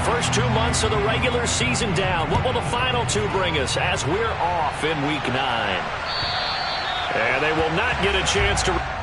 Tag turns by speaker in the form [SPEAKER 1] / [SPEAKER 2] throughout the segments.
[SPEAKER 1] First 2 months of the regular season down. What will the final 2 bring us as we're off in Week 9? And they will not get a chance to...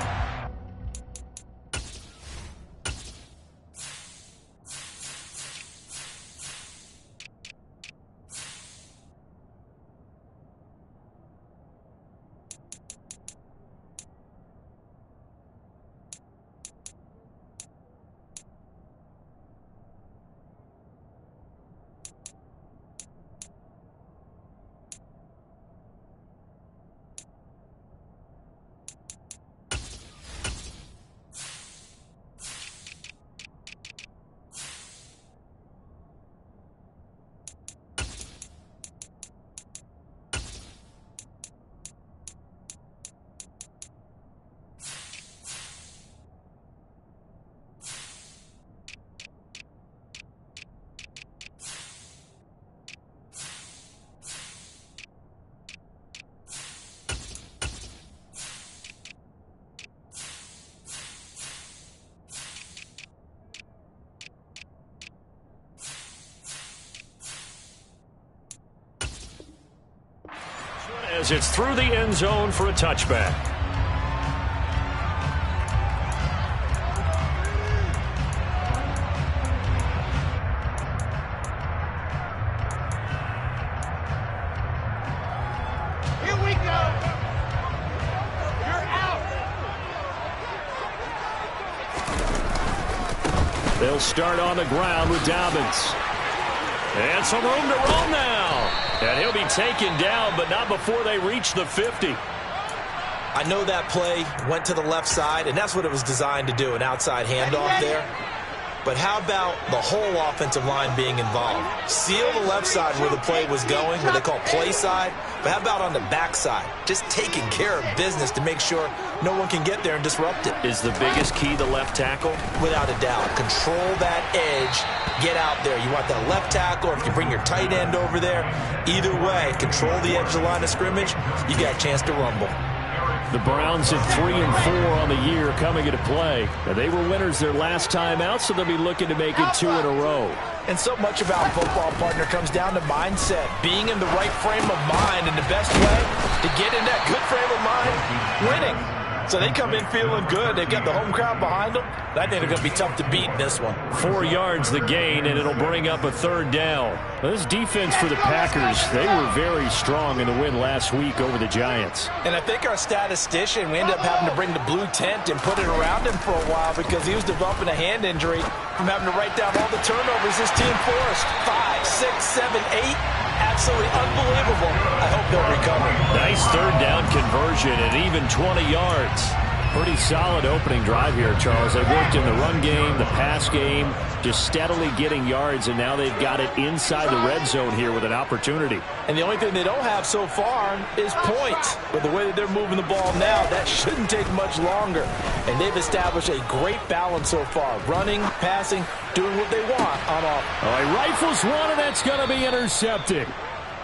[SPEAKER 1] As it's through the end zone for a touchback.
[SPEAKER 2] Here we go. You're out.
[SPEAKER 1] They'll start on the ground with Dobbins. And some room to roam now. And he'll be taken down, but not before they reach the 50.
[SPEAKER 3] I know that play went to the left side, and that's what it was designed to do, an outside handoff there. But how about the whole offensive line being involved? Seal the left side where the play was going, what they call play side. But how about on the back side? Just taking care of business to make sure no one can get there and disrupt it.
[SPEAKER 1] Is the biggest key the left tackle?
[SPEAKER 3] Without a doubt. Control that edge. Get out there. You want that left tackle, or if you bring your tight end over there, either way, control the edge of the line of scrimmage, you got a chance to rumble.
[SPEAKER 1] The Browns at 3-4 on the year coming into play. Now, they were winners their last time out, so they'll be looking to make it 2 in a row.
[SPEAKER 3] And so much about football, partner, comes down to mindset. Being in the right frame of mind, and the best way to get in that good frame of mind, winning. So they come in feeling good. They've got the home crowd behind them. I think they're going to be tough to beat in this one.
[SPEAKER 1] 4 yards the gain, and it'll bring up a 3rd down. Now, this defense for the Packers, they were very strong in the win last week over the Giants.
[SPEAKER 3] And I think our statistician, we ended up having to bring the blue tent and put it around him for a while because he was developing a hand injury from having to write down all the turnovers his team forced. 5, 6, 7, 8. Absolutely unbelievable. I hope they'll recover.
[SPEAKER 1] Nice 3rd down conversion and even 20 yards. Pretty solid opening drive here, Charles. They worked in the run game, the pass game, just steadily getting yards, and now they've got it inside the red zone here with an opportunity.
[SPEAKER 3] And the only thing they don't have so far is points. But the way that they're moving the ball now, that shouldn't take much longer. And they've established a great balance so far. Running, passing, doing what they want on offense.
[SPEAKER 1] Oh, he rifles one, and that's going to be intercepted.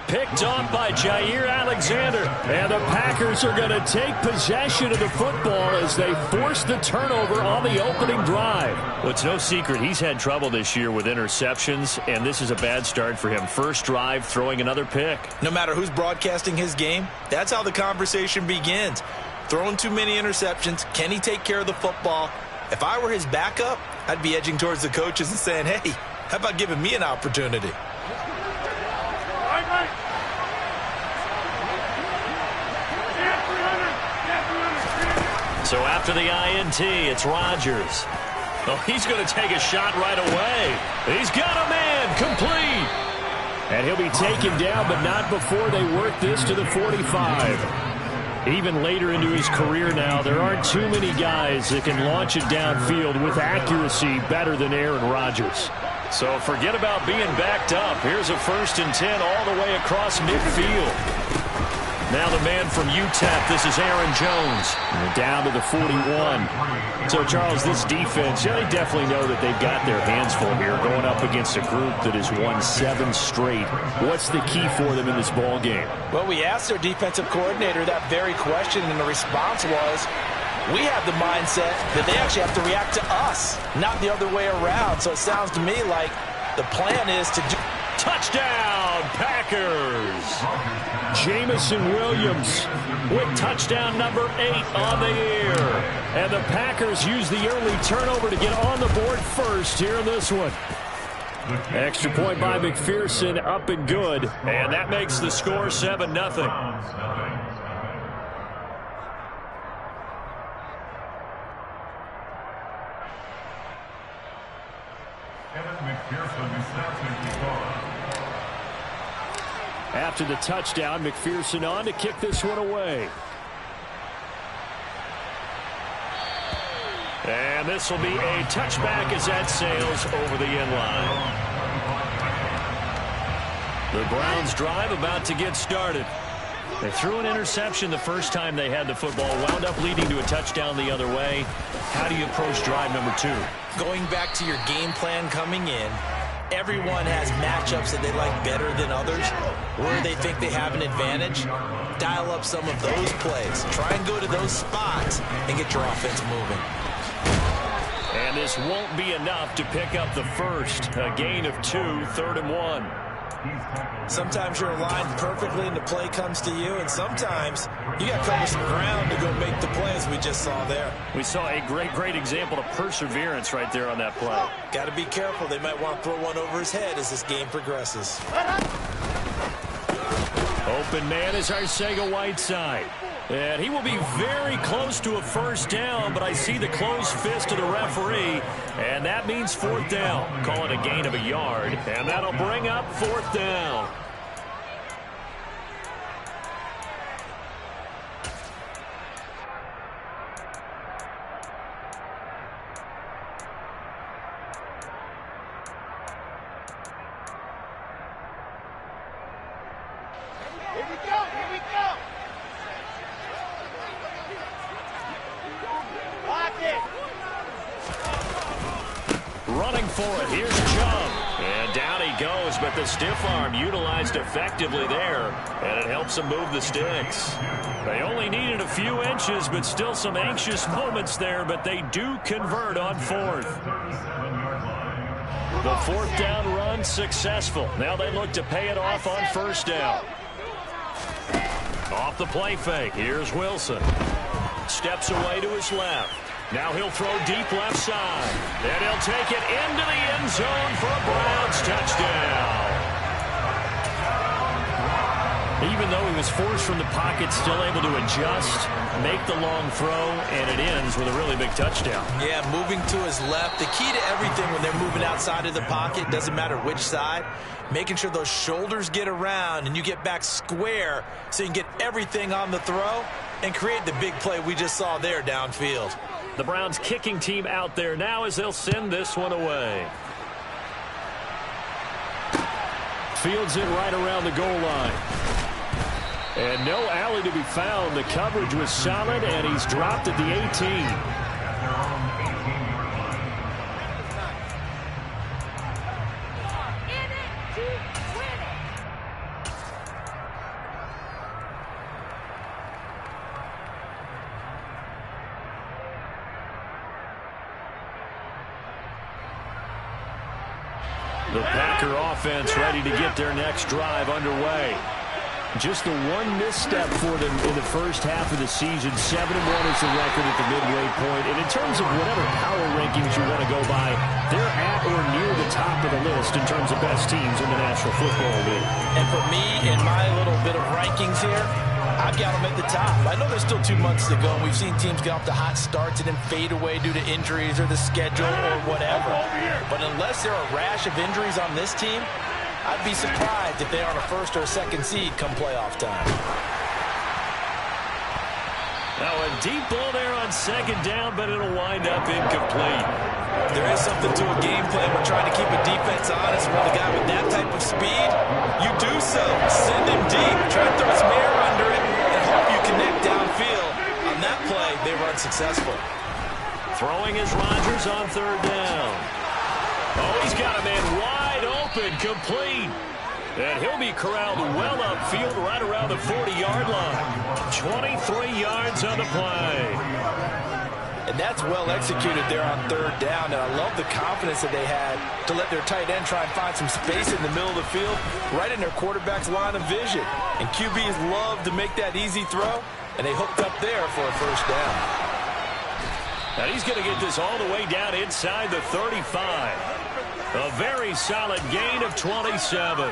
[SPEAKER 1] Picked off by Jair Alexander. And the Packers are going to take possession of the football as they force the turnover on the opening drive. Well, it's no secret he's had trouble this year with interceptions, and this is a bad start for him. First drive, throwing another pick.
[SPEAKER 3] No matter who's broadcasting his game, that's how the conversation begins. Throwing too many interceptions, can he take care of the football? If I were his backup, I'd be edging towards the coaches and saying, hey, how about giving me an opportunity?
[SPEAKER 1] So after the INT, it's Rodgers. Oh, he's going to take a shot right away. He's got a man, complete. And he'll be taken down, but not before they work this to the 45. Even later into his career now, there aren't too many guys that can launch it downfield with accuracy better than Aaron Rodgers. So forget about being backed up. Here's a 1st and 10 all the way across midfield. Now the man from UTEP, this is Aaron Jones. And down to the 41. So, Charles, this defense, yeah, they definitely know that they've got their hands full here going up against a group that has won 7 straight. What's the key for them in this ball game?
[SPEAKER 3] Well, we asked their defensive coordinator that very question, and the response was, we have the mindset that they actually have to react to us, not the other way around. So it sounds to me like The plan is to do...
[SPEAKER 1] Touchdown, Packers! Jamison Williams with touchdown number 8 on the year. And the Packers use the early turnover to get on the board first here in this one. Extra point by McPherson, up and good. And that makes the score 7-0. After the touchdown, McPherson on to kick this one away. And this will be a touchback as that sails over the end line. The Browns drive about to get started. They threw an interception the first time they had the football, wound up leading to a touchdown the other way. How do you approach drive number 2?
[SPEAKER 3] Going back to your game plan coming in, everyone has matchups that they like better than others, where they think they have an advantage. Dial up some of those plays. Try and go to those spots and get your offense moving.
[SPEAKER 1] And this won't be enough to pick up the first. A gain of 2, 3rd and 1.
[SPEAKER 3] Sometimes you're aligned perfectly and the play comes to you, and sometimes you got to cover some ground to go make the plays we just saw there.
[SPEAKER 1] We saw a great example of perseverance right there on that play.
[SPEAKER 3] Got to be careful. They might want to throw one over his head as this game progresses.
[SPEAKER 1] Open man is Arcega-Whiteside. And he will be very close to a first down, but I see the closed fist of the referee, and that means 4th down. Call it a gain of a yard, and that'll bring up 4th down.
[SPEAKER 2] Here we go, here we go. Lock it.
[SPEAKER 1] Running for it, here's Chubb. And down he goes, but the stiff arm utilized effectively there, and it helps him move the sticks. They only needed a few inches, but still some anxious moments there, but they do convert on 4th. The 4th down run successful. Now they look to pay it off on 1st down. Off the play fake, here's Wilson. Steps away to his left. Now he'll throw deep left side. And he'll take it into the end zone for a Browns touchdown. Even though he was forced from the pocket, still able to adjust, make the long throw, and it ends with a really big touchdown.
[SPEAKER 3] Yeah, moving to his left. The key to everything when they're moving outside of the pocket, doesn't matter which side, making sure those shoulders get around and you get back square so you can get everything on the throw and create the big play we just saw there downfield.
[SPEAKER 1] The Browns kicking team out there now as they'll send this one away. Fields it right around the goal line. And no alley to be found. The coverage was solid, and he's dropped at the 18. The Packer offense ready to get their next drive underway. Just the one misstep for them in the first half of the season. 7-1 is the record at the midway point. And in terms of whatever power rankings you want to go by, they're at or near the top of the list in terms of best teams in the National Football League.
[SPEAKER 3] And for me, in my little bit of rankings here, I've got them at the top. I know there's still 2 months to go, and we've seen teams get off to hot starts and then fade away due to injuries or the schedule or whatever. But unless there are a rash of injuries on this team, I'd be surprised if they are on a 1st or a 2nd seed come playoff time.
[SPEAKER 1] Now a deep ball there on 2nd down, but it'll wind up incomplete.
[SPEAKER 3] There is something to a game plan. We're trying to keep a defense honest. With a guy with that type of speed, you do so. Send him deep. Try to throw some air under it and hope you connect downfield. On that play, they were unsuccessful.
[SPEAKER 1] Throwing is Rodgers on 3rd down. Oh, he's got a man wide open, complete. And he'll be corralled well upfield right around the 40-yard line. 23 yards on the play.
[SPEAKER 3] And that's well executed there on third down. And I love the confidence that they had to let their tight end try and find some space in the middle of the field, right in their quarterback's line of vision. And QBs love to make that easy throw, and they hooked up there for a first down.
[SPEAKER 1] And he's going to get this all the way down inside the 35. A very solid gain of 27.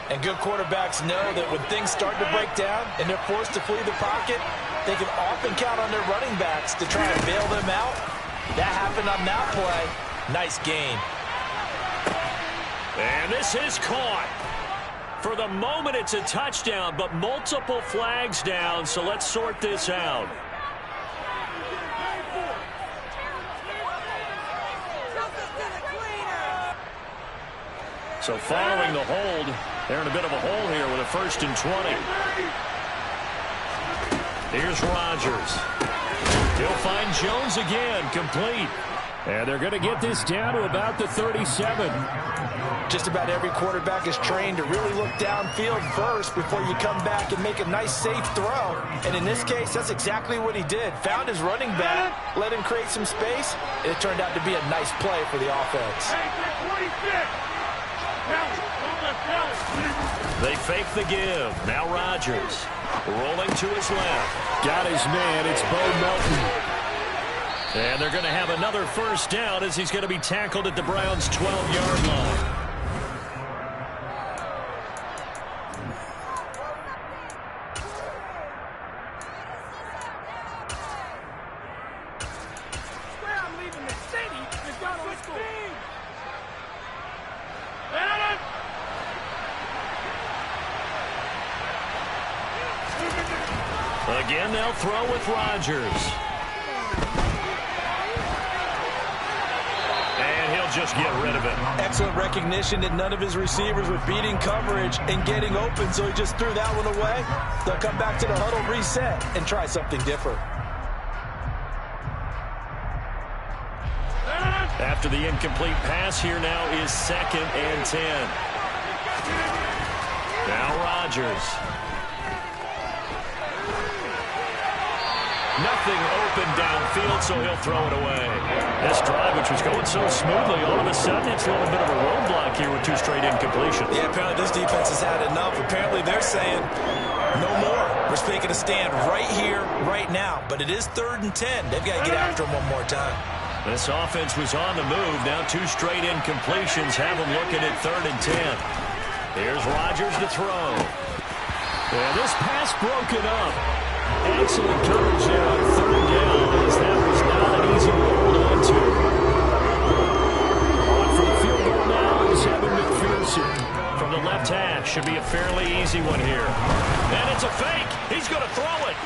[SPEAKER 3] And good quarterbacks know that when things start to break down and they're forced to flee the pocket, they can often count on their running backs to try and bail them out. That happened on that play. Nice gain.
[SPEAKER 1] And this is caught. For the moment, it's a touchdown, but multiple flags down, so let's sort this out. So following the hold, they're in a bit of a hole here with a 1st and 20. Here's Rodgers. He'll find Jones again, complete. And they're going to get this down to about the 37.
[SPEAKER 3] Just about every quarterback is trained to really look downfield first before you come back and make a nice, safe throw. And in this case, that's exactly what he did. Found his running back, let him create some space, and it turned out to be a nice play for the offense.
[SPEAKER 1] They fake the give. Now Rodgers rolling to his left. Got his man. It's Bo Melton. And they're going to have another first down as he's going to be tackled at the Browns' 12-yard line. Again, they'll throw with Rodgers. And he'll just get rid of it.
[SPEAKER 3] Excellent recognition that none of his receivers were beating coverage and getting open, so he just threw that one away. They'll come back to the huddle, reset, and try something different.
[SPEAKER 1] After the incomplete pass, here now is 2nd and 10. Now Rodgers. Nothing open downfield, so he'll throw it away. This drive, which was going so smoothly, all of a sudden it's a little bit of a roadblock here with 2 straight incompletions.
[SPEAKER 3] Yeah, apparently this defense has had enough. Apparently they're saying, no more. We're taking a stand right here, right now. But it is 3rd and 10. They've got to get after him one more time.
[SPEAKER 1] This offense was on the move. Now 2 straight incompletions have them looking at 3rd and 10. Here's Rodgers to throw. And this pass broken up. Excellent coverage there on 3rd down, as that was not an easy one to hold on to. On for the field goal now is Evan McPherson from the left hash. Should be a fairly easy one here. And it's a fake. He's going to throw it.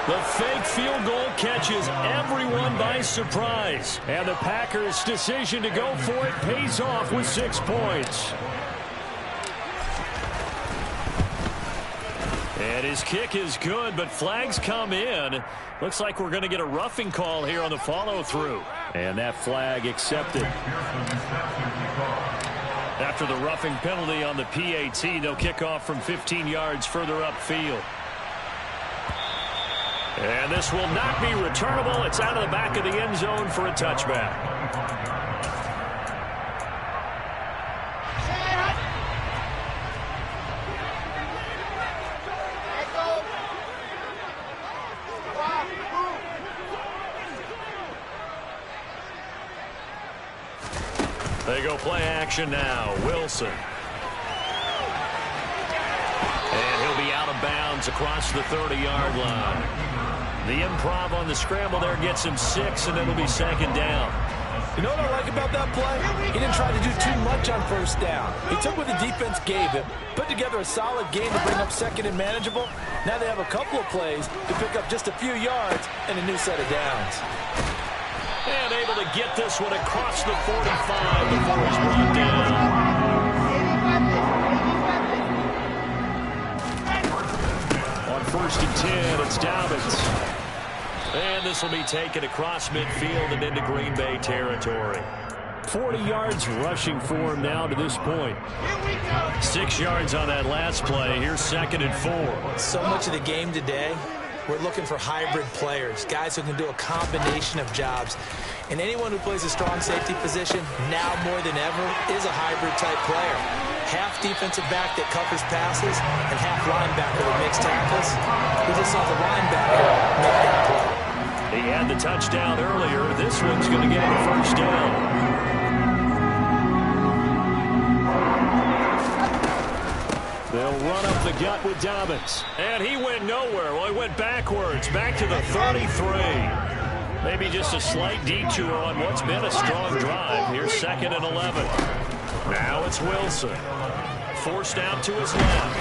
[SPEAKER 1] The fake field goal catches everyone by surprise. And the Packers' decision to go for it pays off with 6 points. And his kick is good, but flags come in. Looks like we're going to get a roughing call here on the follow-through. And that flag accepted. After the roughing penalty on the PAT, they'll kick off from 15 yards further upfield. And this will not be returnable. It's out of the back of the end zone for a touchback. They go play action now. Wilson. And he'll be out of bounds across the 30-yard line. The improv on the scramble there gets him 6, and it'll be 2nd down.
[SPEAKER 3] You know what I like about that play? He didn't try to do too much on 1st down. He took what the defense gave him, put together a solid game to bring up 2nd and manageable. Now they have a couple of plays to pick up just a few yards and a new set of downs.
[SPEAKER 1] And able to get this one across the 45 before he's brought down. On 1st and 10, it's Dobbins. And this will be taken across midfield and into Green Bay territory. 40 yards rushing for him now to this point. 6 yards on that last play. Here's 2nd and 4.
[SPEAKER 3] So much of the game today we're looking for hybrid players, guys who can do a combination of jobs. And anyone who plays a strong safety position, now more than ever, is a hybrid-type player. Half defensive back that covers passes and half linebacker that makes tackles. We just saw the linebacker make that play.
[SPEAKER 1] He had the touchdown earlier. This one's going to get him a first down. They'll run up the gut with Dobbins. And he went nowhere. Well, he went backwards, back to the 33. Maybe just a slight detour on what's been a strong drive. Here's 2nd and 11. Now it's Wilson. Forced out to his left.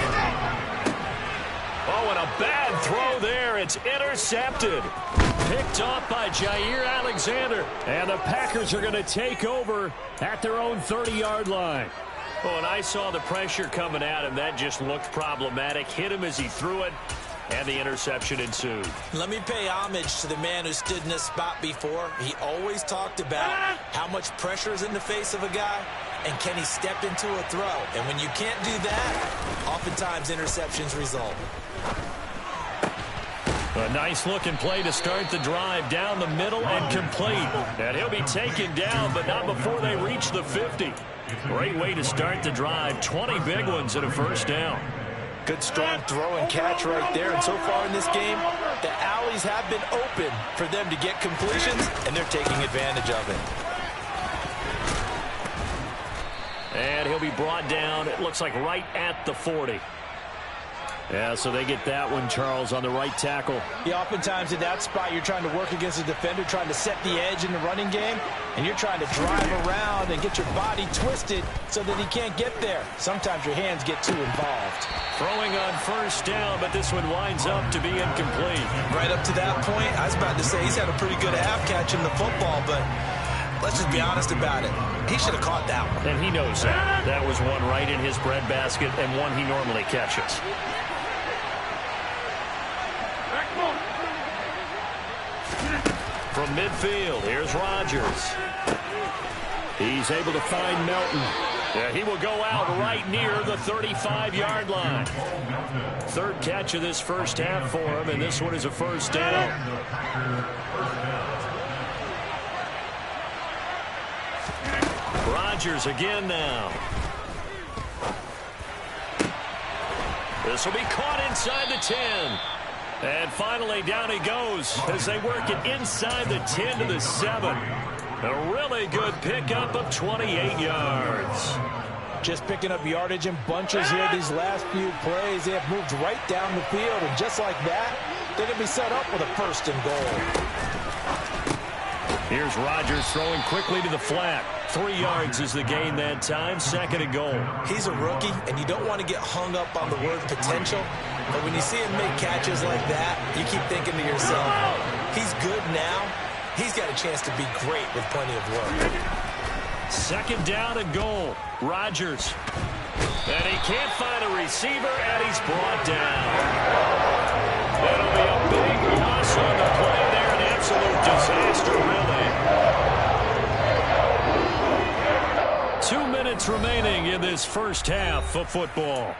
[SPEAKER 1] Oh, and a bad throw there. It's intercepted. Picked off by Jair Alexander. And the Packers are going to take over at their own 30-yard line. Oh, and I saw the pressure coming at him. That just looked problematic. Hit him as he threw it, and the interception ensued.
[SPEAKER 3] Let me pay homage to the man who stood in this spot before. He always talked about how much pressure is in the face of a guy, and can he step into a throw. And when you can't do that, oftentimes interceptions result.
[SPEAKER 1] A nice-looking play to start the drive down the middle and complete. And he'll be taken down, but not before they reach the 50. Great way to start the drive. 20 big ones and a first down.
[SPEAKER 3] Good strong throw and catch right there. And so far in this game, the alleys have been open for them to get completions, and they're taking advantage of it.
[SPEAKER 1] And he'll be brought down, it looks like right at the 40. Yeah, so they get that one, Charles, on the right tackle.
[SPEAKER 3] Yeah, oftentimes in that spot, you're trying to work against a defender, trying to set the edge in the running game, and you're trying to drive around and get your body twisted so that he can't get there. Sometimes your hands get too involved.
[SPEAKER 1] Throwing on first down, but this one winds up to be incomplete.
[SPEAKER 3] Right up to that point, I was about to say he's had a pretty good half catching the football, but let's just be honest about it. He should have caught that one.
[SPEAKER 1] And he knows that. That was one right in his breadbasket and one he normally catches. From midfield, here's Rodgers. He's able to find Melton. Yeah, he will go out right near the 35-yard line. Third catch of this first half for him, and this one is a first down. Rodgers again now. This will be caught inside the 10. And finally, down he goes as they work it inside the 10 to the 7. A really good pickup of 28 yards.
[SPEAKER 4] Just picking up yardage in bunches here these last few plays. They have moved right down the field, and just like that, they're going to be set up with a first and goal.
[SPEAKER 1] Here's Rodgers throwing quickly to the flat. 3 yards is the gain that time. 2nd and goal.
[SPEAKER 3] He's a rookie, and you don't want to get hung up on the word potential. But when you see him make catches like that, you keep thinking to yourself, he's good now. He's got a chance to be great with plenty of work.
[SPEAKER 1] 2nd down and goal. Rodgers. And he can't find a receiver, and he's brought down. That'll be a big loss on the play there. An absolute disaster, really. 2 minutes remaining in this first half of football.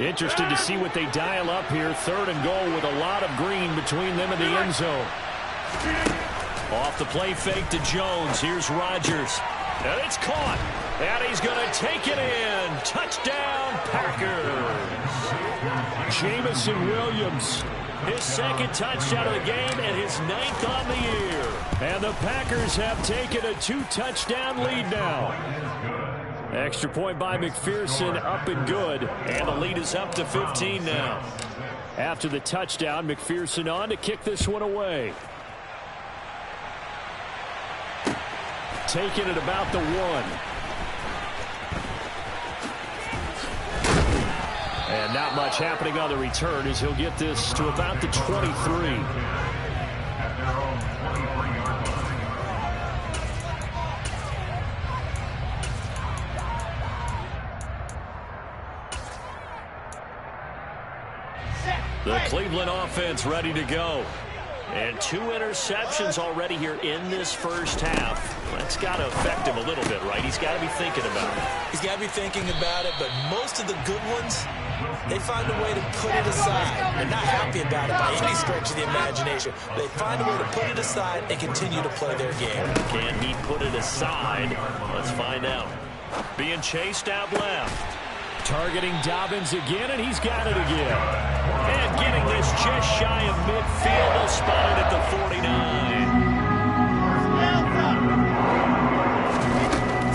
[SPEAKER 1] Interested to see what they dial up here. 3rd and goal with a lot of green between them and the end zone. Off the play fake to Jones. Here's Rodgers. And it's caught. And he's going to take it in. Touchdown, Packers. Jamison Williams. His 2nd touchdown of the game and his 9th on the year. And the Packers have taken a 2-touchdown lead now. Extra point by McPherson, up and good. And the lead is up to 15 now. After the touchdown, McPherson on to kick this one away. Taking it about the 1. And not much happening on the return as he'll get this to about the 23. The Cleveland offense ready to go. And 2 interceptions already here in this first half. That's got to affect him a little bit, right? He's got to be thinking about it.
[SPEAKER 3] He's got to be thinking about it, but most of the good ones, they find a way to put it aside. They're not happy about it by any stretch of the imagination. They find a way to put it aside and continue to play their game.
[SPEAKER 1] Can he put it aside? Let's find out. Being chased out left. Targeting Dobbins again, and he's got it again. And getting this just shy of midfield. They'll spot it at the 49.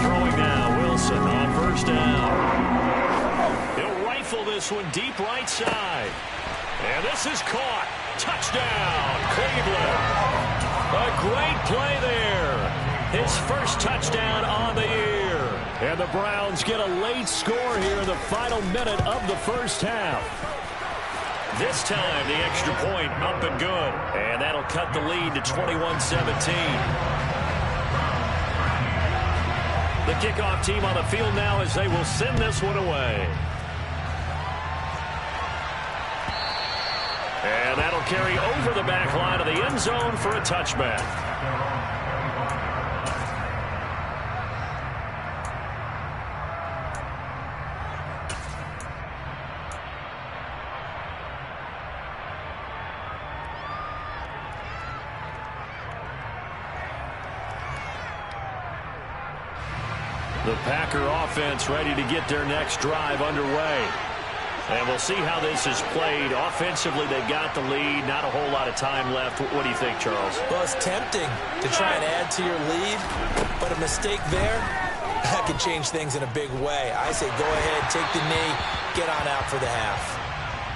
[SPEAKER 1] Throwing now, Wilson on first down. He'll rifle this one deep right side. And this is caught. Touchdown, Cleveland. A great play there. His first touchdown on the year. And the Browns get a late score here in the final minute of the first half. This time, the extra point up and good. And that'll cut the lead to 21-17. The kickoff team on the field now as they will send this one away. And that'll carry over the back line of the end zone for a touchback. The Packer offense ready to get their next drive underway. And we'll see how this is played. Offensively, they've got the lead. Not a whole lot of time left. What do you think, Charles?
[SPEAKER 3] Well, it's tempting to try and add to your lead, but a mistake there, that could change things in a big way. I say go ahead, take the knee, get on out for the half.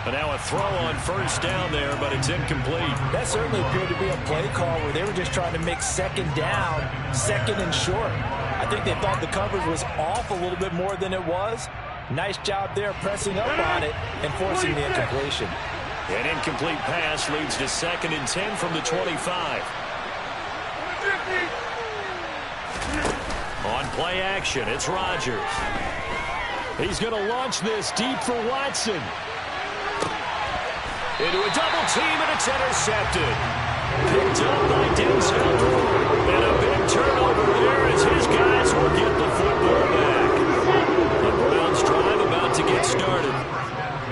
[SPEAKER 1] And now a throw on first down there, but it's incomplete.
[SPEAKER 4] That certainly appeared to be a play call where they were just trying to make second down, second and short. I think they thought the coverage was off a little bit more than it was. Nice job there pressing up on it and forcing the incompletion.
[SPEAKER 1] An incomplete pass leads to 2nd and 10 from the 25. On play action, it's Rodgers. He's going to launch this deep for Watson. Into a double team, and it's intercepted. Picked up by Denzel. And a big turnover there as his guys will get the football back. The Browns drive about to get started.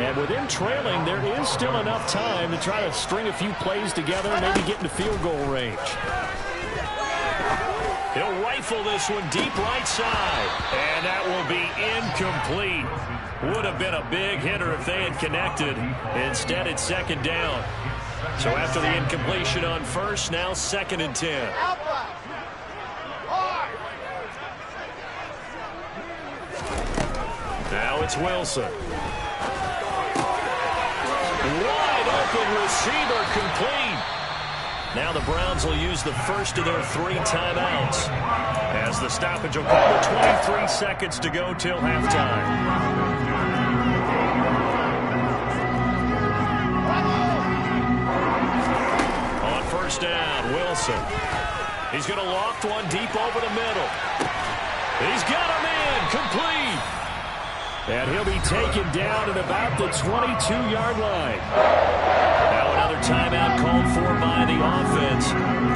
[SPEAKER 1] And with him trailing, there is still enough time to try to string a few plays together and maybe get into field goal range. He'll rifle this one deep right side. And that will be incomplete. Would have been a big hitter if they had connected. Instead, it's 2nd down. So after the incompletion on first, now 2nd and 10. Now it's Wilson. Wide open receiver complete. Now the Browns will use the first of their 3 timeouts as the stoppage will come with 23 seconds to go till halftime. On first down, Wilson. He's going to loft one deep over the middle. He's got a man complete. And he'll be taken down at about the 22-yard line. Now another timeout called for by the offense.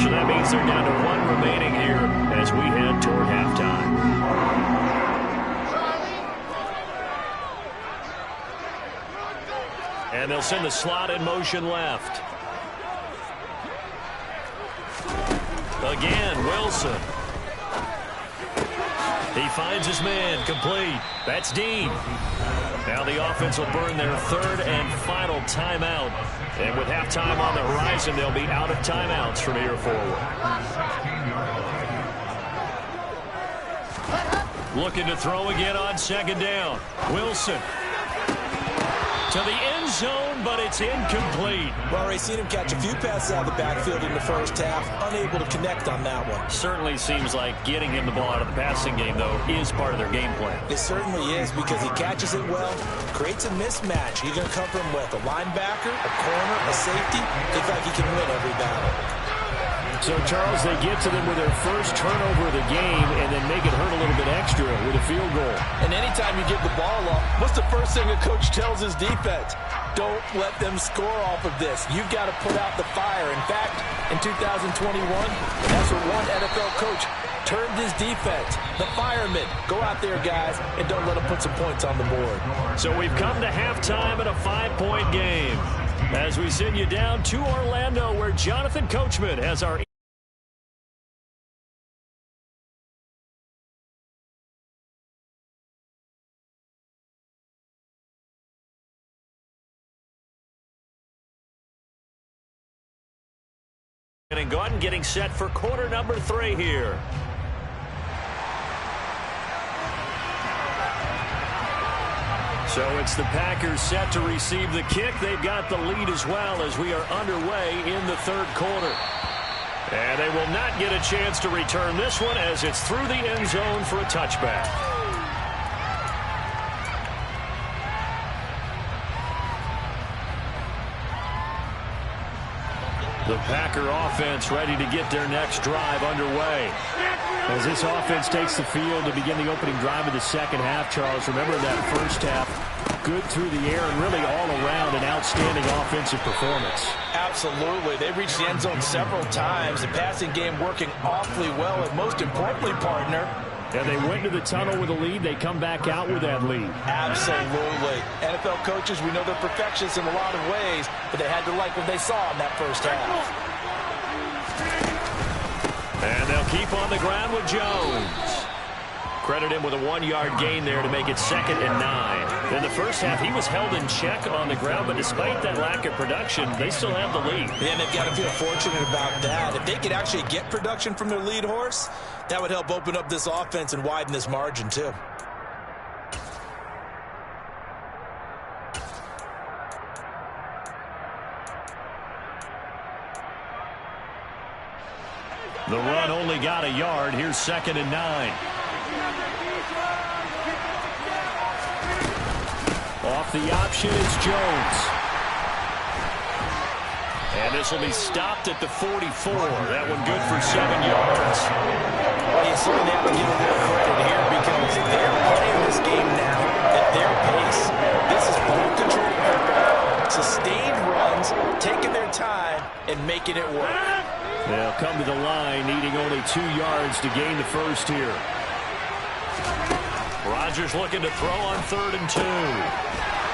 [SPEAKER 1] So that means they're down to 1 remaining here as we head toward halftime. And they'll send the slot in motion left. Again, Wilson. He finds his man complete. That's Dean. Now the offense will burn their 3rd and final timeout. And with halftime on the horizon, they'll be out of timeouts from here forward. Looking to throw again on 2nd down. Wilson. To the end zone, but it's incomplete.
[SPEAKER 3] Well, Ray, seen him catch a few passes out of the backfield in the first half. Unable to connect on that one.
[SPEAKER 1] Certainly seems like getting him the ball out of the passing game, though, is part of their game plan.
[SPEAKER 3] It certainly is because he catches it well, creates a mismatch. You're going to cover him with a linebacker, a corner, a safety. Looks like he can win every battle.
[SPEAKER 1] So, Charles, they get to them with their first turnover of the game and then make it hurt a little bit extra with a field goal.
[SPEAKER 4] And anytime you give the ball up, what's the first thing a coach tells his defense? Don't let them score off of this. You've got to put out the fire. In fact, in 2021, that's what one NFL coach termed his defense, the firemen. Go out there, guys, and don't let them put some points on the board.
[SPEAKER 1] So we've come to halftime in a 5-point game as we send you down to Orlando, where Jonathan Coachman has our getting set for quarter number 3 here. So it's the Packers set to receive the kick. They've got the lead as well as we are underway in the third quarter. And they will not get a chance to return this one as it's through the end zone for a touchback. The Packer offense ready to get their next drive underway. As this offense takes the field to begin the opening drive of the second half, Charles, remember that first half, good through the air and really all around an outstanding offensive performance.
[SPEAKER 4] Absolutely. They reached the end zone several times. The passing game working awfully well, and most importantly, partner,
[SPEAKER 1] yeah, they went to the tunnel with a lead. They come back out with that lead.
[SPEAKER 4] Absolutely. NFL coaches, we know they're perfectionists in a lot of ways, but they had to like what they saw in that first half.
[SPEAKER 1] And they'll keep on the ground with Jones. Credit him with a 1-yard gain there to make it 2nd and 9. In the first half, he was held in check on the ground, but despite that lack of production, they still have the lead.
[SPEAKER 3] Yeah, and they've got to feel fortunate about that. If they could actually get production from their lead horse, that would help open up this offense and widen this margin, too.
[SPEAKER 1] The run only got a yard. Here's 2nd and 9. Off the option, it's Jones. And this will be stopped at the 44. That one good for 7 yards.
[SPEAKER 3] Well, you certainly have to give them their credit here because they're playing this game now at their pace. This is ball control football. Sustained runs, taking their time, and making it work.
[SPEAKER 1] They'll come to the line, needing only 2 yards to gain the first here. Rodgers looking to throw on 3rd and 2.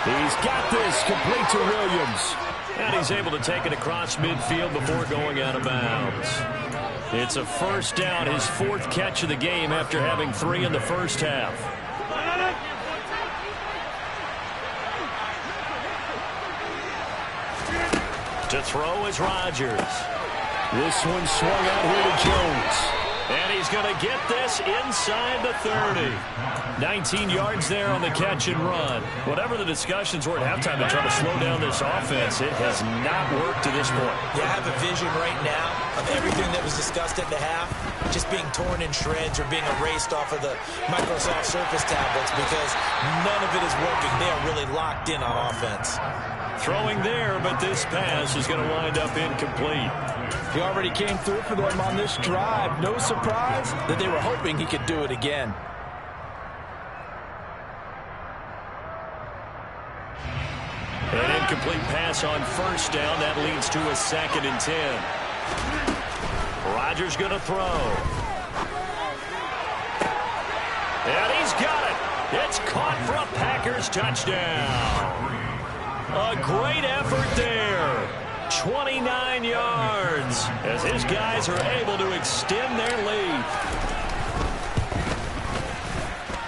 [SPEAKER 1] He's got this, complete to Williams. And he's able to take it across midfield before going out of bounds. It's a first down, his 4th catch of the game after having 3 in the first half. To throw is Rodgers. This one swung out here to Jones. And he's going to get this inside the 30. 19 yards there on the catch and run. Whatever the discussions were at halftime to try to slow down this offense, it has not worked to this point.
[SPEAKER 3] Yeah, I have a vision right now of everything that was discussed at the half just being torn in shreds or being erased off of the Microsoft Surface tablets because none of it is working. They are really locked in on offense.
[SPEAKER 1] Throwing there, but this pass is going to wind up incomplete.
[SPEAKER 4] He already came through for them on this drive. No surprise that they were hoping he could do it again.
[SPEAKER 1] An incomplete pass on first down. That leads to a 2nd and 10. Rodgers going to throw. And he's got it. It's caught for a Packers touchdown. A great effort there. 29 yards as his guys are able to extend their lead.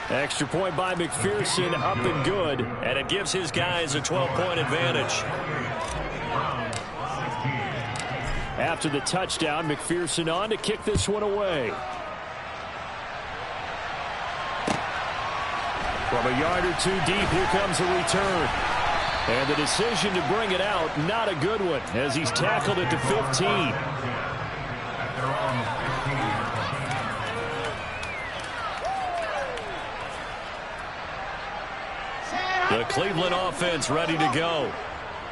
[SPEAKER 1] Extra point by McPherson, up and good, and it gives his guys a 12-point advantage. After the touchdown, McPherson on to kick this one away. From a yard or 2 deep, here comes a return. And the decision to bring it out, not a good one, as he's tackled it to 15. The Cleveland offense ready to go.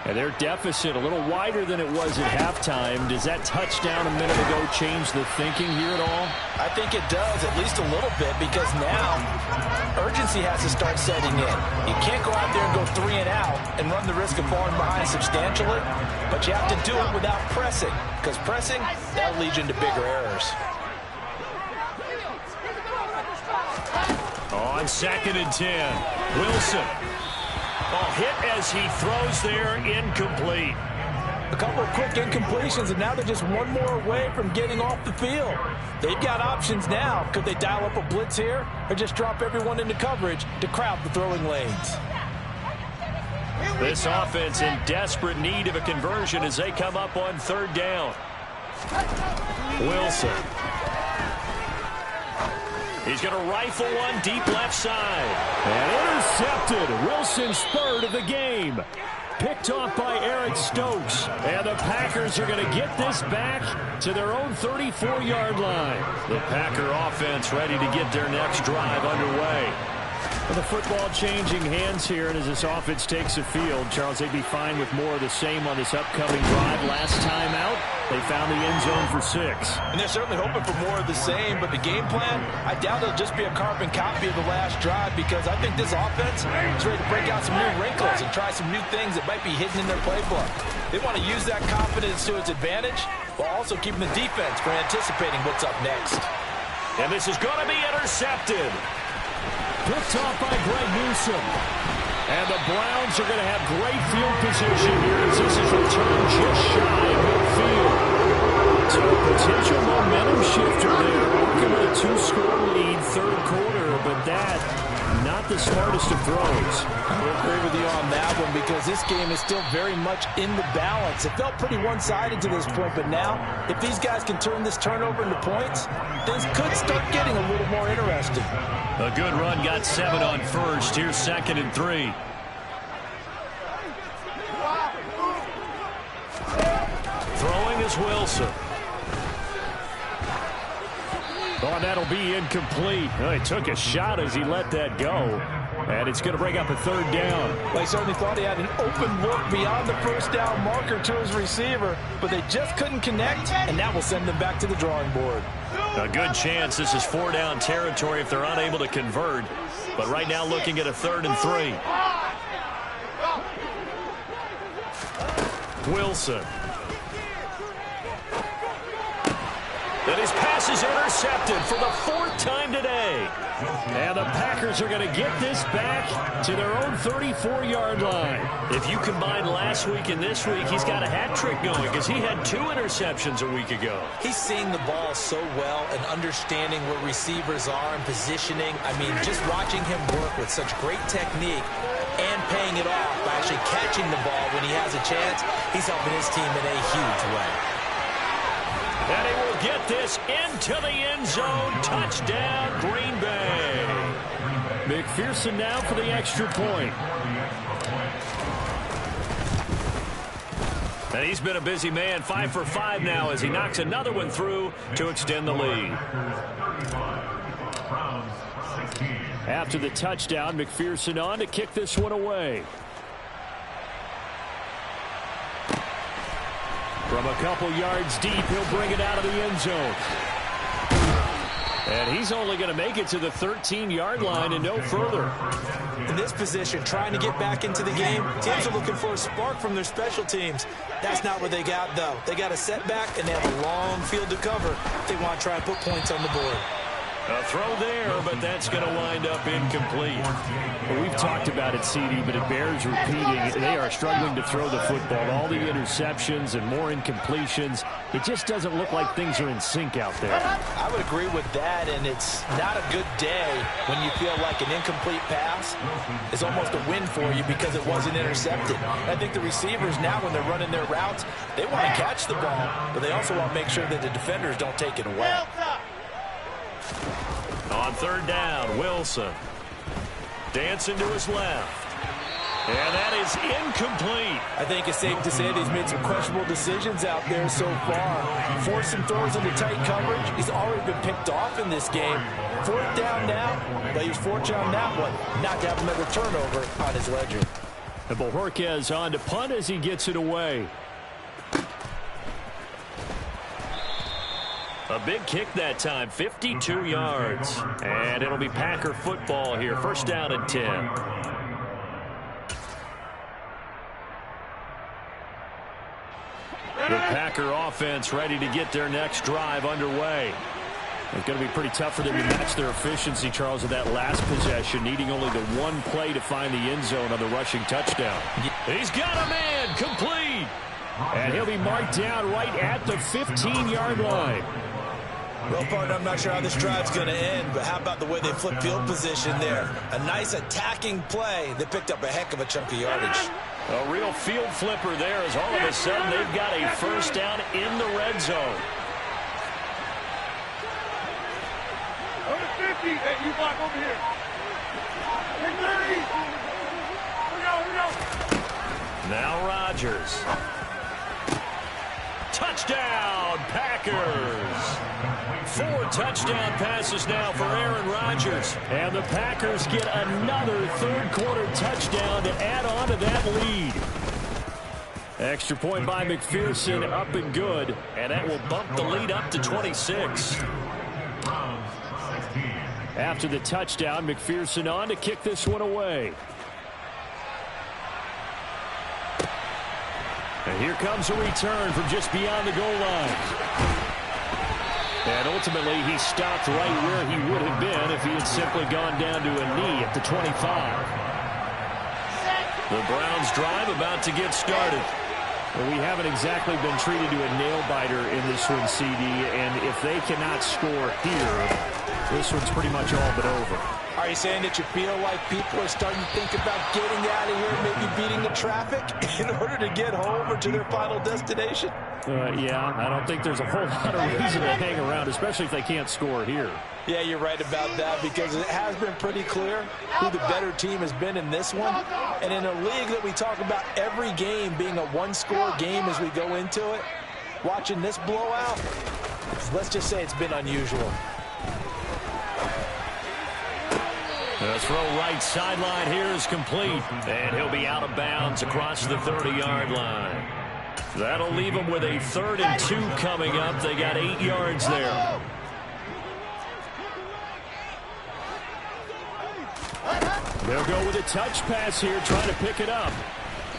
[SPEAKER 1] And their deficit a little wider than it was at halftime. Does that touchdown a minute ago change the thinking here at all?
[SPEAKER 4] I think it does, at least a little bit, because now urgency has to start setting in. You can't go out there and go 3 and out and run the risk of falling behind substantially, but you have to do it without pressing, because pressing, that'll lead you into bigger errors.
[SPEAKER 1] On 2nd and 10, Wilson. Oh, hit as he throws there, incomplete.
[SPEAKER 4] A couple of quick incompletions, and now they're just one more away from getting off the field. They've got options now. Could they dial up a blitz here or just drop everyone into coverage to crowd the throwing lanes?
[SPEAKER 1] This offense in desperate need of a conversion as they come up on 3rd down. Wilson. He's going to rifle one deep left side. And intercepted. Wilson's 3rd of the game. Picked off by Eric Stokes. And the Packers are going to get this back to their own 34-yard line. The Packer offense ready to get their next drive underway. Well, the football changing hands here, and as this offense takes the field, Charles, they'd be fine with more of the same on this upcoming drive. Last time out, they found the end zone for 6.
[SPEAKER 4] And they're certainly hoping for more of the same, but the game plan, I doubt it'll just be a carbon copy of the last drive, because I think this offense is ready to break out some new wrinkles and try some new things that might be hidden in their playbook. They want to use that confidence to its advantage, while also keeping the defense from anticipating what's up next.
[SPEAKER 1] And this is going to be intercepted. Picked off by Greg Newsome. And the Browns are going to have great field position here as this is returned just shy of midfield. So a potential momentum shifter there. Working with a 2-score lead, 3rd quarter, but that not the smartest of throws.
[SPEAKER 4] I will agree with you on that one, because this game is still very much in the balance. It felt pretty one-sided to this point, but now if these guys can turn this turnover into points, things could start getting a little more interesting.
[SPEAKER 1] A good run, got 7 on 1st. Here's 2nd and 3. Throwing is Wilson. Oh, and that'll be incomplete. Well, he took a shot as he let that go. And it's going to bring up a 3rd down.
[SPEAKER 4] Well, he certainly thought he had an open look beyond the 1st down marker to his receiver, but they just couldn't connect, and that will send them back to the drawing board.
[SPEAKER 1] A good chance this is 4-down territory if they're unable to convert. But right now looking at a 3rd and 3. Wilson. And his pass is intercepted for the 4th time today. And the Packers are going to get this back to their own 34-yard line. If you combine last week and this week, he's got a hat trick going because he had 2 interceptions a week ago.
[SPEAKER 3] He's seeing the ball so well and understanding where receivers are and positioning. I mean, just watching him work with such great technique and paying it off by actually catching the ball when he has a chance, he's helping his team in a huge way.
[SPEAKER 1] And he will get this into the end zone. Touchdown, Green Bay. McPherson now for the extra point. And he's been a busy man, 5 for 5 now as he knocks another one through to extend the lead. After the touchdown, McPherson on to kick this one away. From a couple yards deep, he'll bring it out of the end zone. And he's only going to make it to the 13-yard line and no further.
[SPEAKER 3] In this position, trying to get back into the game, teams are looking for a spark from their special teams. That's not what they got, though. They got a setback, and they have a long field to cover if they want to try and put points on the board.
[SPEAKER 1] A throw there, but that's going to wind up incomplete. Well, we've talked about it, CD, but it bears repeating. They are struggling to throw the football. All the interceptions and more incompletions. It just doesn't look like things are in sync out there.
[SPEAKER 4] I would agree with that, and it's not a good day when you feel like an incomplete pass is almost a win for you because it wasn't intercepted. I think the receivers now, when they're running their routes, they want to catch the ball, but they also want to make sure that the defenders don't take it away.
[SPEAKER 1] On 3rd down, Wilson. Dancing to his left. And that is incomplete.
[SPEAKER 4] I think it's safe to say that he's made some questionable decisions out there so far. Forced some throws into tight coverage. He's already been picked off in this game. 4th down now, but he was fortunate on that one not to have another turnover on his ledger.
[SPEAKER 1] And Bojorquez on to punt as he gets it away. A big kick that time, 52 yards. And it'll be Packer football here. First down and 10. The Packer offense ready to get their next drive underway. It's going to be pretty tough for them to match their efficiency, Charles, of that last possession, needing only the one play to find the end zone on the rushing touchdown. He's got a man, complete. And he'll be marked down right at the 15-yard line.
[SPEAKER 3] Well, partner, I'm not sure how this drive's going to end, but how about the way they flip field position there? A nice attacking play that picked up a heck of a chunk of yardage.
[SPEAKER 1] A real field flipper there as all of a sudden they've got a first down in the red zone.
[SPEAKER 2] Over 50, hey, you block over here. Hey, 30. Here we go.
[SPEAKER 1] Now Rodgers. Touchdown, Packers. 4 touchdown passes now for Aaron Rodgers. And the Packers get another third-quarter touchdown to add on to that lead. Extra point by McPherson, up and good. And that will bump the lead up to 26. After the touchdown, McPherson on to kick this one away. And here comes a return from just beyond the goal line. And ultimately, he stopped right where he would have been if he had simply gone down to a knee at the 25. The Browns drive about to get started. Well, we haven't exactly been treated to a nail-biter in this one, CD, and if they cannot score here, this one's pretty much all but over.
[SPEAKER 4] Are you saying that you feel like people are starting to think about getting out of here, maybe beating the traffic in order to get home or to their final destination?
[SPEAKER 1] Yeah, I don't think there's a whole lot of reason to hang around, especially if they can't score here.
[SPEAKER 4] Yeah, you're right about that because it has been pretty clear who the better team has been in this one. And in a league that we talk about every game being a one-score game as we go into it, watching this blowout, let's just say it's been unusual.
[SPEAKER 1] The throw right sideline here is complete. And he'll be out of bounds across the 30-yard line. That'll leave them with a 3rd and 2 coming up. They got 8 yards there. They'll go with a touch pass here, trying to pick it up.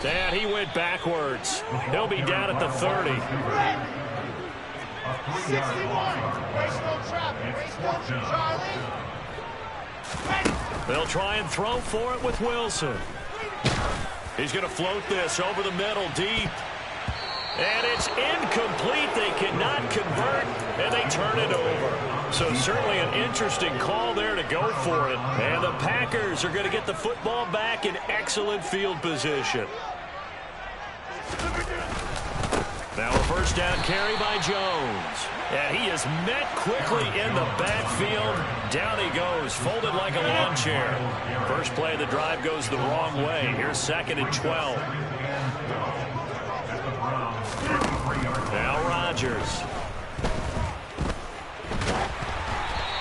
[SPEAKER 1] And he went backwards. He'll be down at the 30.
[SPEAKER 2] 61. Race no traffic. Race no Charlie.
[SPEAKER 1] They'll try and throw for it with Wilson. He's going to float this over the middle deep. And it's incomplete. They cannot convert, and they turn it over. So certainly an interesting call there to go for it. And the Packers are going to get the football back in excellent field position. Now a first down carry by Jones. And he is met quickly in the backfield. Down he goes, folded like a lawn chair. First play of the drive goes the wrong way. Here's 2nd and 12. Now Rodgers.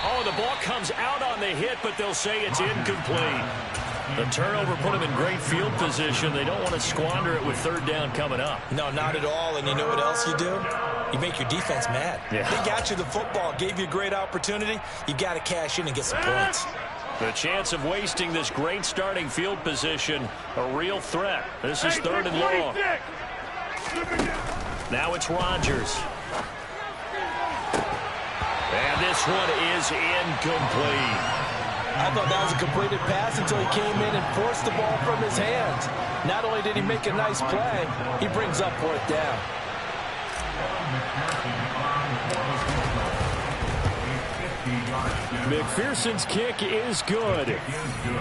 [SPEAKER 1] Oh, the ball comes out on the hit, but they'll say it's incomplete. The turnover put them in great field position. They don't want to squander it with 3rd down coming up.
[SPEAKER 3] No, not at all. And you know what else you do? You make your defense mad.
[SPEAKER 1] Yeah.
[SPEAKER 3] They got you the football, gave you a great opportunity. You got to cash in and get some points.
[SPEAKER 1] The chance of wasting this great starting field position, a real threat. This is 3rd and long. Now it's Rodgers. And this one is incomplete.
[SPEAKER 4] I thought that was a completed pass until he came in and forced the ball from his hands. Not only did he make a nice play, he brings up 4th down.
[SPEAKER 1] McPherson's kick is good.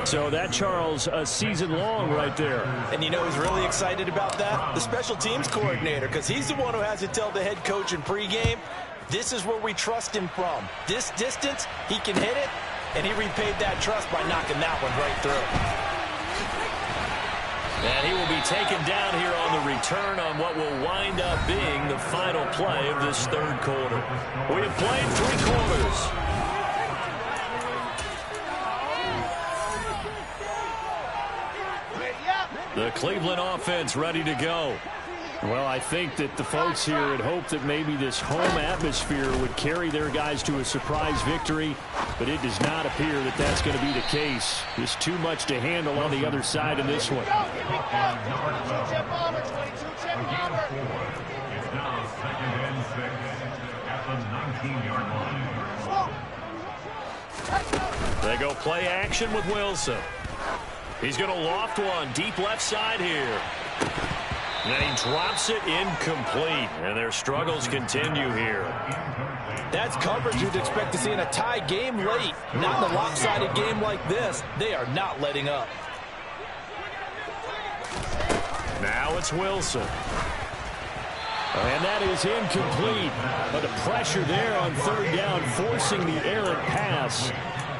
[SPEAKER 1] So that, Charles, a season long right there.
[SPEAKER 4] And you know who's really excited about that? The special teams coordinator, because he's the one who has to tell the head coach in pregame, this is where we trust him from. This distance, he can hit it, and he repaid that trust by knocking that one right through.
[SPEAKER 1] And he will be taken down here on the return on what will wind up being the final play of this 3rd quarter. We have played 3 quarters. The The Cleveland offense ready to go. Well, I think that the folks here had hoped that maybe this home atmosphere would carry their guys to a surprise victory, but it does not appear that that's going to be the case. There's too much to handle on the other side in this one.
[SPEAKER 2] It's now 2nd and 6 at the 19-yard line.
[SPEAKER 1] They go play action with Wilson. He's going to loft one deep left side here. And he drops it incomplete. And their struggles continue here.
[SPEAKER 4] That's coverage you'd expect to see in a tie game late. Not in a lopsided game like this. They are not letting up.
[SPEAKER 1] Now it's Wilson. And that is incomplete. But the pressure there on 3rd down, forcing the errant pass.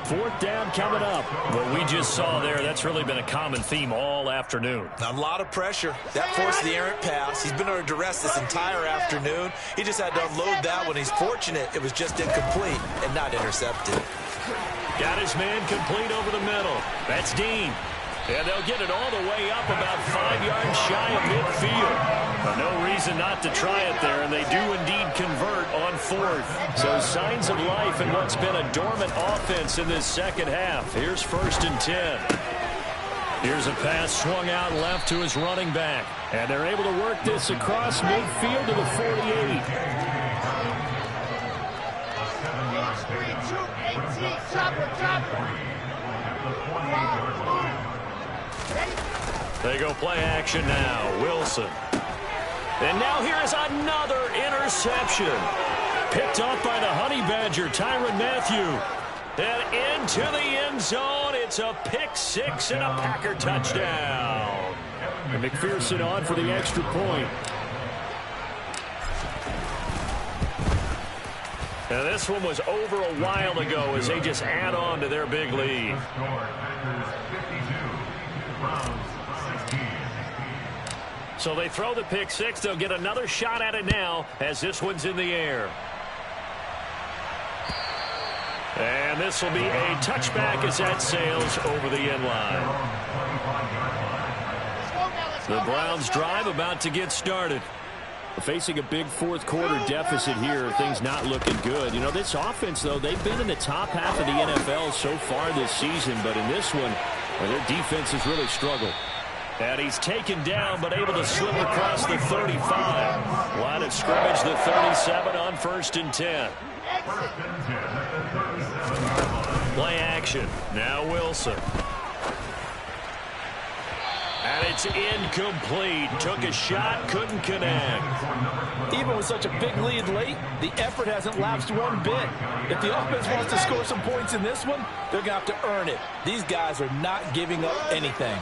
[SPEAKER 1] 4th down coming up. What we just saw there, that's really been a common theme all afternoon.
[SPEAKER 3] A lot of pressure. That forced the errant pass. He's been under duress this entire afternoon. He just had to unload that one. He's fortunate it was just incomplete and not intercepted.
[SPEAKER 1] Got his man complete over the middle. That's Dean. And they'll get it all the way up about 5 yards shy of midfield. But no reason not to try it there, and they do indeed convert on 4th. So signs of life in what's been a dormant offense in this second half. Here's 1st and 10. Here's a pass swung out left to his running back. And they're able to work this across midfield to the 48. They go play action now. Wilson. And now here is another interception. Picked up by the Honey Badger, Tyrann Mathieu. And into the end zone. It's a pick 6 and a Packer touchdown. And McPherson on for the extra point. Now this one was over a while ago as they just add on to their big lead. So they throw the pick 6. They'll get another shot at it now as this one's in the air. And this will be a touchback as that sails over the end line. The Browns drive about to get started. Facing a big 4th quarter deficit here, things not looking good. You know, this offense, though, they've been in the top half of the NFL so far this season, but in this one, their defense has really struggled. And he's taken down, but able to slip across the 35. Line of scrimmage, the 37 on 1st and 10. Play action. Now Wilson. And it's incomplete. Took a shot, couldn't connect.
[SPEAKER 4] Even with such a big lead late, the effort hasn't lapsed one bit. If the offense wants to score some points in this one, they're going to have to earn it. These guys are not giving up anything.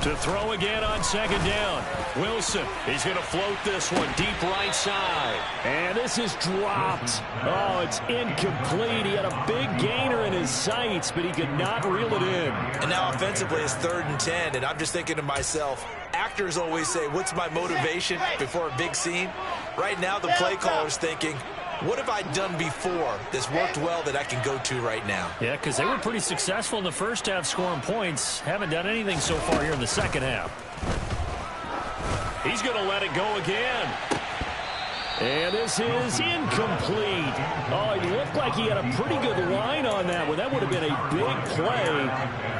[SPEAKER 1] To throw again on 2nd down. Wilson, he's going to float this one deep right side. And this is dropped. Oh, it's incomplete. He had a big gainer in his sights, but he could not reel it in.
[SPEAKER 3] And now offensively it's 3rd and 10, and I'm just thinking to myself, actors always say, what's my motivation before a big scene? Right now the play caller's thinking, what have I done before that's worked well that I can go to right now?
[SPEAKER 1] Yeah, because they were pretty successful in the first half scoring points. Haven't done anything so far here in the second half. He's going to let it go again. And this is incomplete. Oh, he looked like he had a pretty good line on that one. That would have been a big play,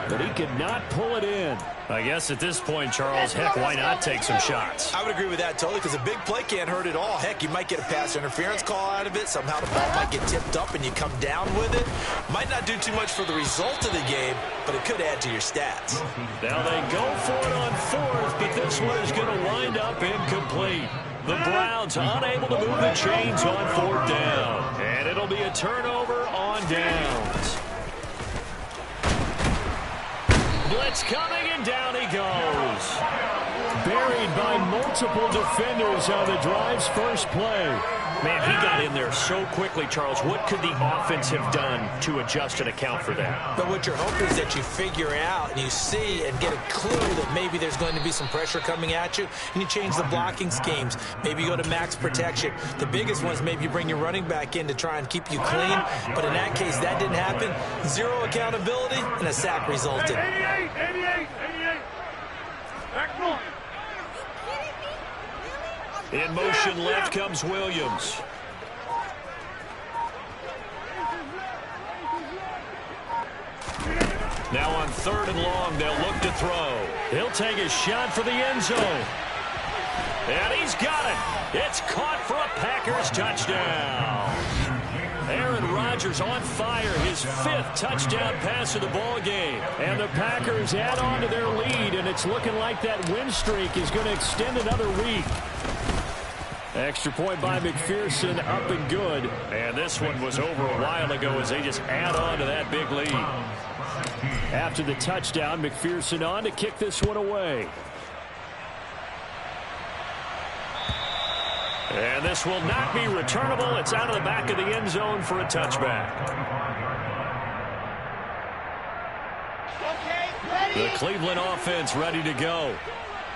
[SPEAKER 1] but he could not pull it in. I guess at this point, Charles, heck, why not take some shots?
[SPEAKER 3] I would agree with that totally, because a big play can't hurt at all. Heck, you might get a pass interference call out of it. Somehow the ball might get tipped up and you come down with it. Might not do too much for the result of the game, but it could add to your stats.
[SPEAKER 1] Now they go for it on 4th, but this one is going to wind up incomplete. The Browns unable to move the chains on 4th down. And it'll be a turnover on downs. Blitz coming, and down he goes. Buried by multiple defenders on the drive's first play. Man, he got in there so quickly, Charles. What could the offense have done to adjust and account for that?
[SPEAKER 3] But what you're hoping is that you figure out and you see and get a clue that maybe there's going to be some pressure coming at you, and you change the blocking schemes. Maybe you go to max protection. The biggest one is maybe you bring your running back in to try and keep you clean. But in that case, that didn't happen. Zero accountability, and a sack resulted.
[SPEAKER 2] 88. Back one.
[SPEAKER 1] In motion left comes Williams. Now on 3rd and long, they'll look to throw. He'll take a shot for the end zone. And he's got it. It's caught for a Packers touchdown. Aaron Rodgers on fire, his 5th touchdown pass of the ball game. And the Packers add on to their lead, and it's looking like that win streak is going to extend another week. Extra point by McPherson, up and good. And this one was over a while ago as they just add on to that big lead. After the touchdown, McPherson on to kick this one away. And this will not be returnable. It's out of the back of the end zone for a touchback. The Cleveland offense ready to go.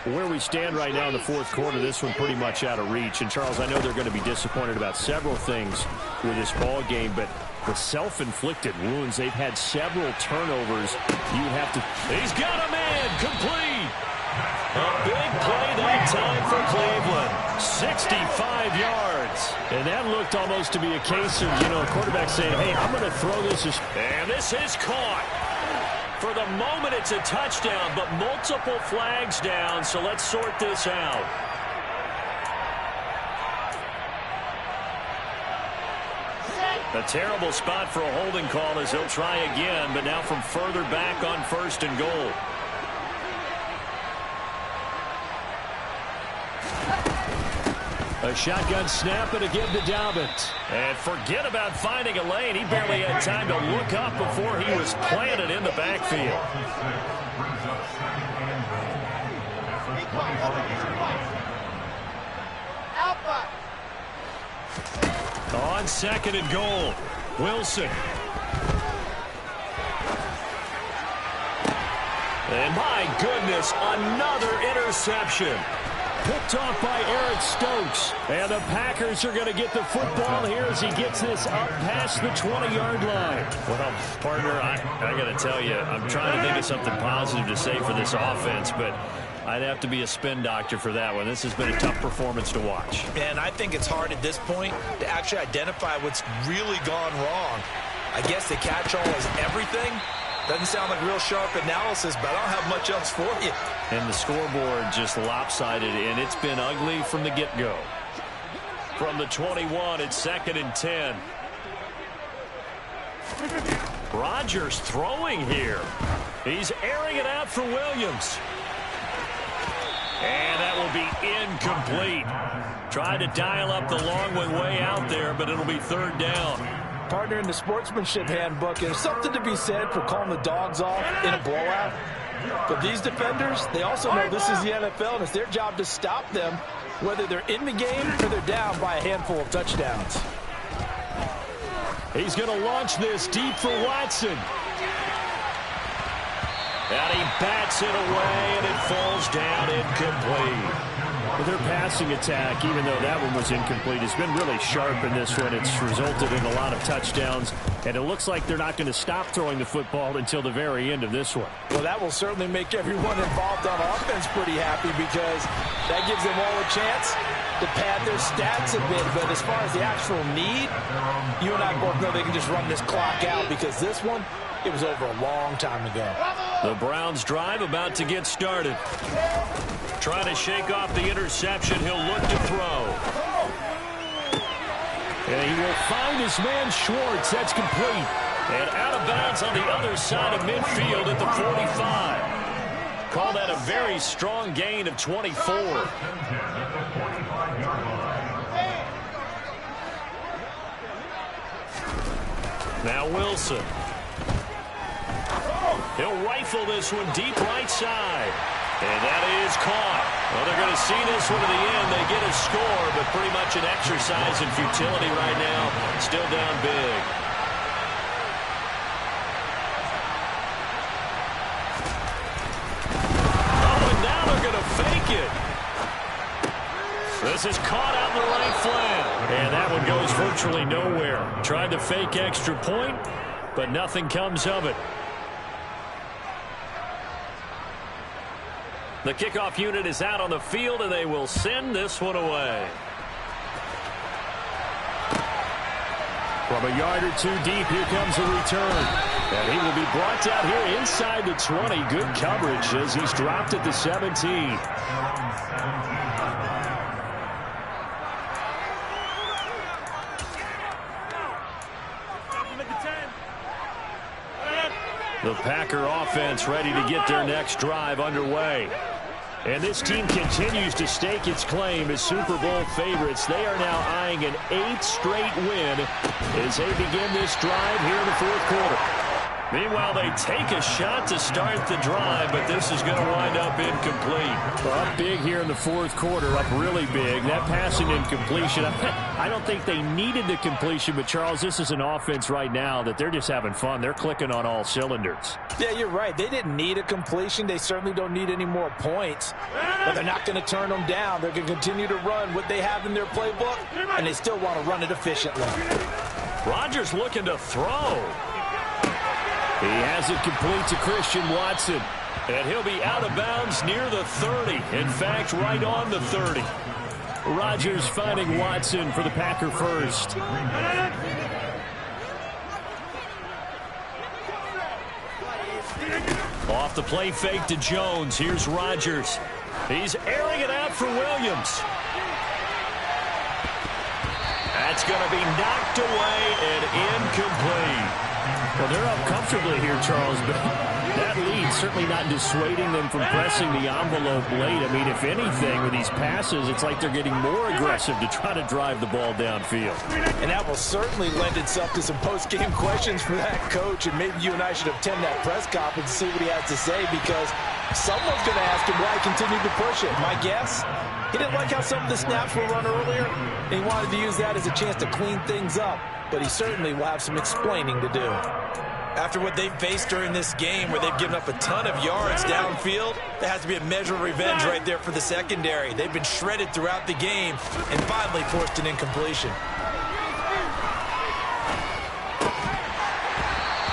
[SPEAKER 1] Where we stand right now in the 4th quarter, this one pretty much out of reach. And, Charles, I know they're going to be disappointed about several things with this ball game, but the self-inflicted wounds, they've had several turnovers. You have to... He's got a man, complete. A big play that time for Cleveland. 65 yards. And that looked almost to be a case of, a quarterback saying, hey, I'm going to throw this. And this is caught. For the moment, it's a touchdown, but multiple flags down, so let's sort this out. A terrible spot for a holding call as they'll try again, but now from further back on 1st and goal. A shotgun snap and a give to Dalvin. And forget about finding a lane. He barely had time to look up before he was planted in the backfield. On 2nd and goal, Wilson. And my goodness, another interception. Picked off by Eric Stokes. And the Packers are going to get the football here as he gets this up past the 20-yard line. Well, partner, I got to tell you, I'm trying to think of something positive to say for this offense, but I'd have to be a spin doctor for that one. This has been a tough performance to watch.
[SPEAKER 3] And I think it's hard at this point to actually identify what's really gone wrong. I guess the catch-all is everything. Doesn't sound like real sharp analysis, but I don't have much else for you.
[SPEAKER 1] And the scoreboard just lopsided, and it's been ugly from the get-go. From the 21, it's 2nd and 10. Rodgers throwing here. He's airing it out for Williams. And that will be incomplete. Tried to dial up the long one way out there, but it'll be 3rd down.
[SPEAKER 4] Partner, in the sportsmanship handbook, there's something to be said for calling the dogs off in a blowout. But these defenders, they also know this is the NFL, and it's their job to stop them, whether they're in the game or they're down by a handful of touchdowns.
[SPEAKER 1] He's going to launch this deep for Watson. And he bats it away, and it falls down incomplete. Their passing attack, even though that one was incomplete, has been really sharp in this one. It's resulted in a lot of touchdowns, and it looks like they're not going to stop throwing the football until the very end of this one.
[SPEAKER 4] Well, that will certainly make everyone involved on offense pretty happy because that gives them all a chance to pad their stats a bit. But as far as the actual need, you and I both know they can just run this clock out because this one, it was over a long time ago.
[SPEAKER 1] The Browns drive about to get started. Trying to shake off the interception. He'll look to throw. And he will find his man Schwartz. That's complete. And out of bounds on the other side of midfield at the 45. Call that a very strong gain of 24. Now Wilson. He'll rifle this one deep right side. And that is caught. Well, they're going to see this one to the end. They get a score, but pretty much an exercise in futility right now. Still down big. Oh, and now they're going to fake it. This is caught out in the right flank. And that one goes virtually nowhere. Tried to fake extra point, but nothing comes of it. The kickoff unit is out on the field, and they will send this one away. From a yard or two deep, here comes a return. And he will be brought down here inside the 20. Good coverage as he's dropped at the 17. The Packer offense ready to get their next drive underway. And this team continues to stake its claim as Super Bowl favorites. They are now eyeing an 8th straight win as they begin this drive here in the fourth quarter. Meanwhile, they take a shot to start the drive, but this is going to wind up incomplete. Up big here in the fourth quarter, up really big. That passing incompletion, I don't think they needed the completion, but Charles, this is an offense right now that they're just having fun. They're clicking on all cylinders.
[SPEAKER 4] Yeah, you're right. They didn't need a completion. They certainly don't need any more points, but they're not going to turn them down. They're going to continue to run what they have in their playbook, and they still want to run it efficiently.
[SPEAKER 1] Rodgers looking to throw. He has it complete to Christian Watson. And he'll be out of bounds near the 30. In fact, right on the 30. Rodgers finding Watson for the Packer first. Off the play fake to Jones. Here's Rodgers. He's airing it out for Williams. That's going to be knocked away and incomplete. Well, they're up comfortably here, Charles, but that lead certainly not dissuading them from pressing the envelope late. I mean, if anything, with these passes, it's like they're getting more aggressive to try to drive the ball downfield. And that will certainly lend itself to some post-game questions for that coach, and maybe you and I should attend that press conference and see what he has to say, because someone's going to ask him why he continued to push it. My guess, he didn't like how some of the snaps were run earlier, and he wanted to use that as a chance to clean things up. But he certainly will have some explaining to do. After what they've faced during this game, where they've given up a ton of yards downfield, there has to be a measure of revenge right there for the secondary. They've been shredded throughout the game and finally forced an incompletion.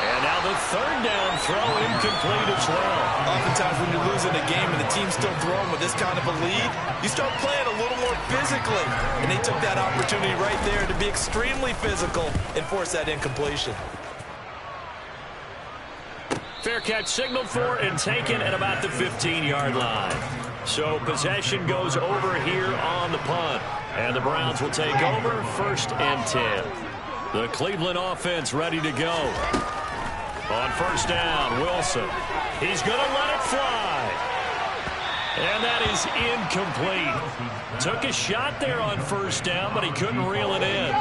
[SPEAKER 1] And now the third down throw incomplete as well. Oftentimes when you're losing a game and the team's still throwing with this kind of a lead, you start playing a little more physically. And they took that opportunity right there to be extremely physical and force that incompletion. Fair catch signaled for and taken at about the 15-yard line. So possession goes over here on the punt. And the Browns will take over 1st and 10. The Cleveland offense ready to go. On 1st down, Wilson. He's going to let it fly. And that is incomplete. Took a shot there on 1st down, but he couldn't reel it in.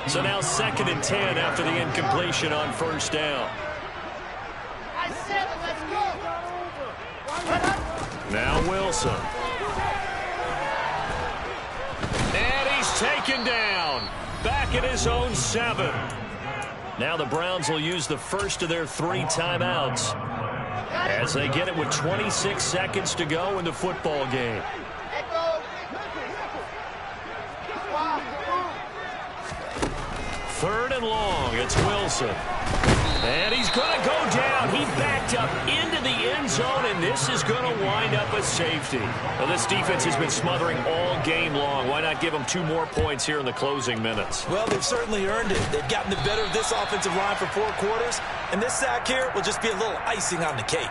[SPEAKER 1] So now 2nd and 10 after the incompletion on 1st down. Now Wilson. And he's taken down. Back at his own 7. Now the Browns will use the first of their 3 timeouts as they get it with 26 seconds to go in the football game. 3rd and long. It's Wilson. And he's going to go down. He backed up into the end zone, and this is going to wind up a safety. Well, this defense has been smothering all game long. Why not give them 2 more points here in the closing minutes? Well, they've certainly earned it. They've gotten the better of this offensive line for 4 quarters, and this sack here will just be a little icing on the cake.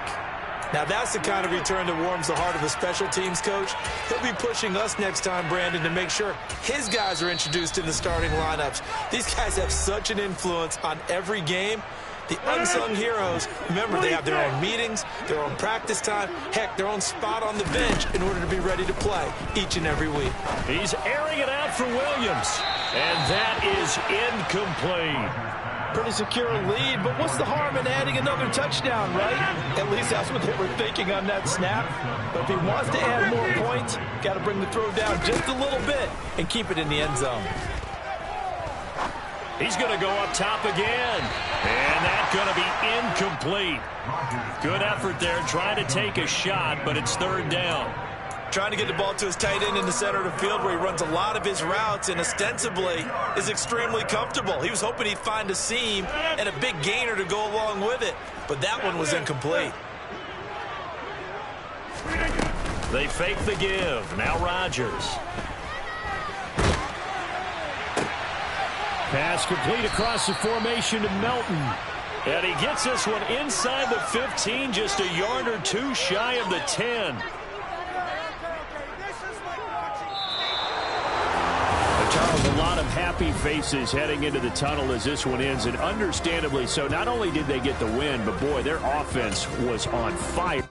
[SPEAKER 1] Now, that's the kind of return that warms the heart of a special teams coach. He'll be pushing us next time, Brandon, to make sure his guys are introduced in the starting lineups. These guys have such an influence on every game. The unsung heroes, remember, they have their own meetings, their own practice time, heck, their own spot on the bench in order to be ready to play each and every week. He's airing it out for Williams, and that is incomplete.
[SPEAKER 4] Pretty secure lead, but what's the harm in adding another touchdown, right? At least that's what they were thinking on that snap. But if he wants to add more points, got to bring the throw down just a little bit and keep it in the end zone.
[SPEAKER 1] He's going to go up top again. And that's going to be incomplete. Good effort there trying to take a shot, but it's third down.
[SPEAKER 3] Trying to get the ball to his tight end in the center of the field where he runs a lot of his routes and ostensibly is extremely comfortable. He was hoping he'd find a seam and a big gainer to go along with it, but that one was incomplete.
[SPEAKER 1] They fake the give. Now Rodgers. Pass complete across the formation to Melton. And he gets this one inside the 15, just a yard or two shy of the 10. Charles, a lot of happy faces heading into the tunnel as this one ends, and understandably so. Not only did they get the win, but boy, their offense was on fire.